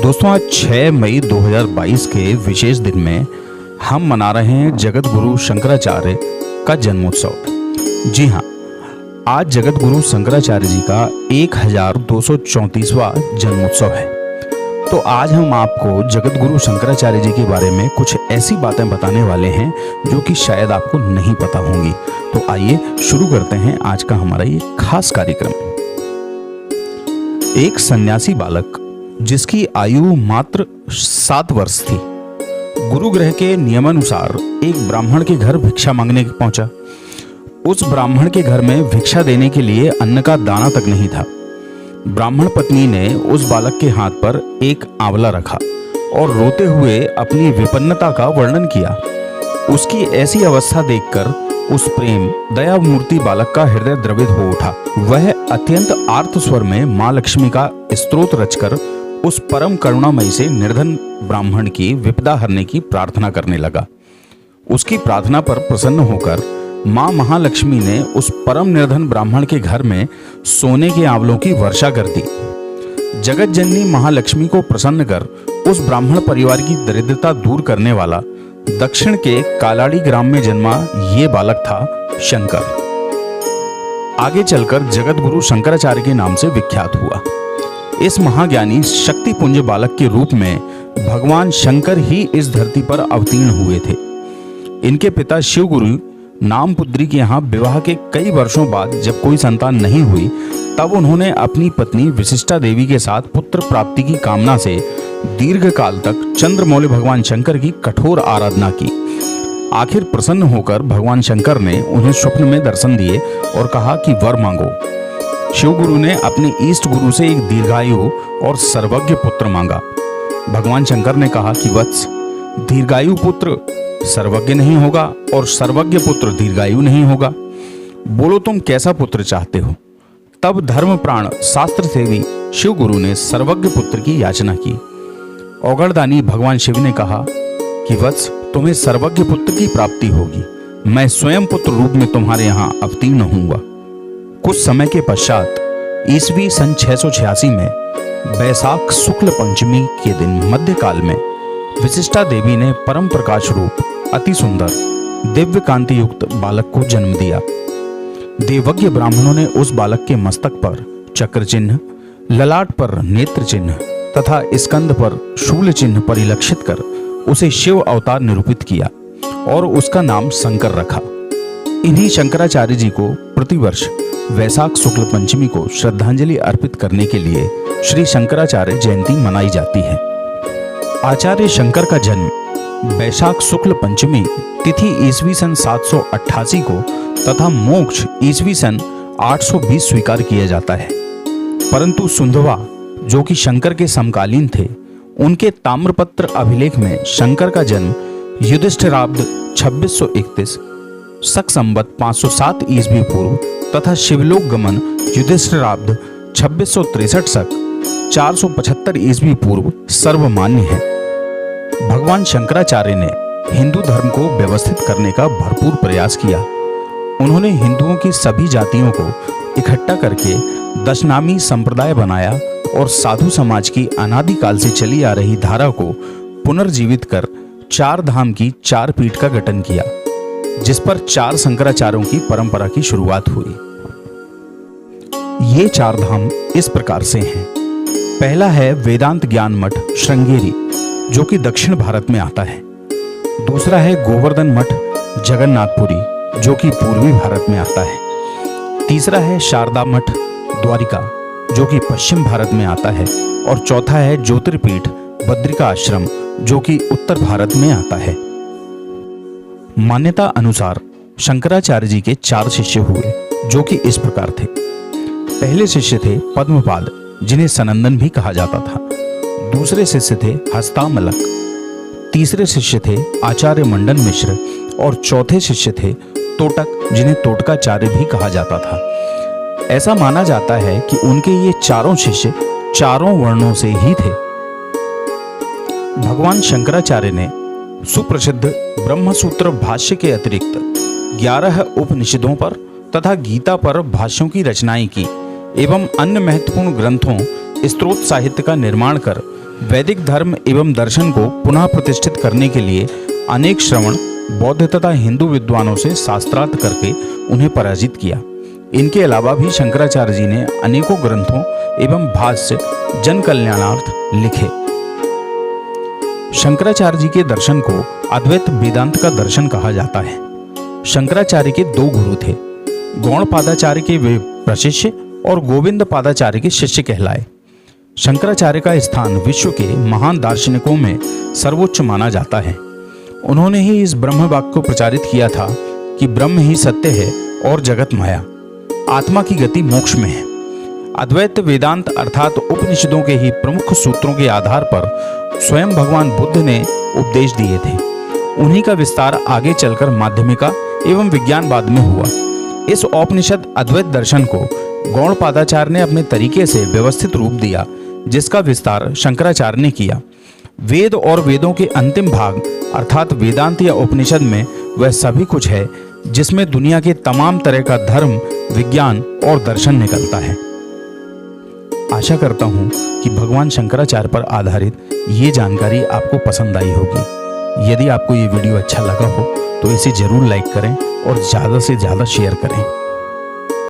दोस्तों, आज 6 मई 2022 के विशेष दिन में हम मना रहे हैं जगत गुरु शंकराचार्य का जन्मोत्सव। जी हाँ, आज जगत गुरु शंकराचार्य जी का 1234वां जन्मोत्सव है। तो आज हम आपको जगत गुरु शंकराचार्य जी के बारे में कुछ ऐसी बातें बताने वाले हैं जो कि शायद आपको नहीं पता होंगी। तो आइए शुरू करते हैं आज का हमारा ये खास कार्यक्रम। एक सन्यासी बालक जिसकी आयु मात्र 7 वर्ष थी, गुरु ग्रह के नियमानुसार एक ब्राह्मण के घर भिक्षा मांगने पहुंचा। उस ब्राह्मण के घर में भिक्षा देने के लिए अन्न का दाना तक नहीं था। ब्राह्मण पत्नी ने उस बालक के हाथ पर एक आंवला रखा और रोते हुए अपनी विपन्नता का वर्णन किया। उसकी ऐसी अवस्था देखकर उस प्रेम दया मूर्ति बालक का हृदय द्रवित हो उठा। वह अत्यंत आर्त स्वर में मां लक्ष्मी का स्तोत्र रचकर उस परम करुणामयी से निर्धन ब्राह्मण की विपदा हरने की प्रार्थना करने लगा। उसकी प्रार्थना पर प्रसन्न होकर मां महालक्ष्मी ने उस परम निर्धन ब्राह्मण के घर में सोने के आंवलों की वर्षा कर दी। जगत जननी महालक्ष्मी को प्रसन्न कर उस ब्राह्मण परिवार की दरिद्रता दूर करने वाला दक्षिण के कालाड़ी ग्राम में जन्मा ये बालक था शंकर। आगे चलकर जगत गुरु शंकराचार्य के नाम से विख्यात हुआ। इस महाज्ञानी शक्तिपुंज बालक के रूप में भगवान शंकर ही इस धरती पर अवतीर्ण हुए थे। इनके पिता शिव गुरु नामपुद्री के यहाँ विवाह के कई वर्षों बाद जब कोई संतान नहीं हुई, तब उन्होंने अपनी पत्नी विशिष्टा देवी के साथ पुत्र प्राप्ति की कामना से दीर्घ काल तक चंद्रमौली भगवान शंकर की कठोर आराधना की। आखिर प्रसन्न होकर भगवान शंकर ने उन्हें स्वप्न में दर्शन दिए और कहा कि वर मांगो। शिव गुरु ने अपने इष्ट गुरु से एक दीर्घायु और सर्वज्ञ पुत्र मांगा। भगवान शंकर ने कहा कि वत्स, दीर्घायु पुत्र सर्वज्ञ नहीं होगा और सर्वज्ञ पुत्र दीर्घायु नहीं होगा। बोलो तुम कैसा पुत्र चाहते हो। तब धर्म प्राण शास्त्र सेवी शिव गुरु ने सर्वज्ञ पुत्र की याचना की। औगड़दानी भगवान शिव ने कहा कि वत्स, तुम्हें सर्वज्ञ पुत्र की प्राप्ति होगी। मैं स्वयं पुत्र रूप में तुम्हारे यहाँ अवतीर्ण होऊंगा। कुछ समय के पश्चात ईस्वी सन 686 में वैशाख शुक्ल पंचमी के दिन मध्यकाल में विशिष्टा देवी ने परम प्रकाश रूप अति सुंदर दिव्य कांति युक्त बालक को जन्म दिया। देवज्ञ ब्राह्मणों ने उस बालक के मस्तक पर चक्र चिन्ह, ललाट पर नेत्र चिन्ह तथा स्कंद पर शूल चिन्ह परिलक्षित कर उसे शिव अवतार निरूपित किया और उसका नाम शंकर रखा। इन्हीं शंकराचार्य जी को प्रतिवर्ष वैशाख शुक्ल पंचमी को श्रद्धांजलि अर्पित करने के लिए श्री शंकराचार्य जयंती मनाई जाती है। आचार्य शंकर का जन्म वैशाख शुक्ल पंचमी तिथि ईस्वी सन 788 को तथा मोक्ष ईस्वी सन 820 स्वीकार किया जाता है। परंतु सुंधवा, जो कि शंकर के समकालीन थे, उनके ताम्रपत्र अभिलेख में शंकर का जन्म युधिष्ठिराब्द 2631 शक संवत 507 ईस्वी पूर्व तथा शिवलोक गमन युधिष्ठिराब्द 2663 शक 475 ईस्वी पूर्व सर्वमान्य है। भगवान शंकराचार्य ने हिंदू धर्म को व्यवस्थित करने का भरपूर प्रयास किया। उन्होंने हिंदुओं की सभी जातियों को इकट्ठा करके दशनामी संप्रदाय बनाया और साधु समाज की अनादिकाल से चली आ रही धारा को पुनर्जीवित कर 4 धाम की 4 पीठ का गठन किया, जिस पर 4 शंकराचार्यों की परंपरा की शुरुआत हुई। ये 4 धाम इस प्रकार से हैं। पहला है वेदांत ज्ञान मठ श्रृंगेरी, जो कि दक्षिण भारत में आता है। दूसरा है गोवर्धन मठ जगन्नाथपुरी, जो कि पूर्वी भारत में आता है। तीसरा है शारदा मठ द्वारिका, जो कि पश्चिम भारत में आता है। और चौथा है ज्योतिर्पीठ बद्रिका आश्रम, जो कि उत्तर भारत में आता है। मान्यता अनुसार शंकराचार्य जी के 4 शिष्य हुए, जो कि इस प्रकार थे। पहले शिष्य थे पद्मपाद, जिन्हें सनंदन भी कहा जाता था। दूसरे शिष्य थे हस्तामलक। तीसरे शिष्य थे आचार्य मंडन मिश्र और चौथे शिष्य थे तोटक, जिन्हें तोटकाचार्य भी कहा जाता था। ऐसा माना जाता है कि उनके ये 4 शिष्य 4 वर्णों से ही थे। भगवान शंकराचार्य ने सुप्रसिद्ध ब्रह्मसूत्र भाष्य के अतिरिक्त 11 उपनिषदों पर तथा गीता पर भाष्यों की रचनाएं की एवं अन्य महत्वपूर्ण ग्रंथों स्तोत्र साहित्य का निर्माण कर वैदिक धर्म एवं दर्शन को पुनः प्रतिष्ठित करने के लिए अनेक श्रवण बौद्ध तथा हिंदू विद्वानों से शास्त्रार्थ करके उन्हें पराजित किया। इनके अलावा भी शंकराचार्य जी ने अनेकों ग्रंथों एवं भाष्य जन कल्याणार्थ लिखे। शंकराचार्य जी के दर्शन को अद्वैत वेदांत का दर्शन कहा जाता है। शंकराचार्य के दो गुरु थे, गौड़पादाचार्य के वे प्रशिष्य और गोविंद पादाचार्य के शिष्य कहलाए। शंकराचार्य का स्थान विश्व के महान दार्शनिकों में सर्वोच्च माना जाता है। उन्होंने ही इस ब्रह्म वाक्य को प्रचारित किया था कि ब्रह्म ही सत्य है और जगत माया, आत्मा की गति मोक्ष में है। अद्वैत वेदांत अर्थात उपनिषदों के ही प्रमुख सूत्रों के आधार पर स्वयं भगवान बुद्ध ने उपदेश दिए थे। उन्हीं का विस्तार आगे चलकर माध्यमिका एवं विज्ञानवाद में हुआ। इस औपनिषद अद्वैत दर्शन को गौड़पादाचार्य ने अपने तरीके से व्यवस्थित रूप दिया, जिसका विस्तार शंकराचार्य ने किया। वेद और वेदों के अंतिम भाग अर्थात वेदांत या उपनिषद में वह सभी कुछ है जिसमें दुनिया के तमाम तरह का धर्म, विज्ञान और दर्शन निकलता है। आशा करता हूँ कि भगवान शंकराचार्य पर आधारित ये जानकारी आपको पसंद आई होगी। यदि आपको ये वीडियो अच्छा लगा हो तो इसे जरूर लाइक करें और ज़्यादा से ज़्यादा शेयर करें।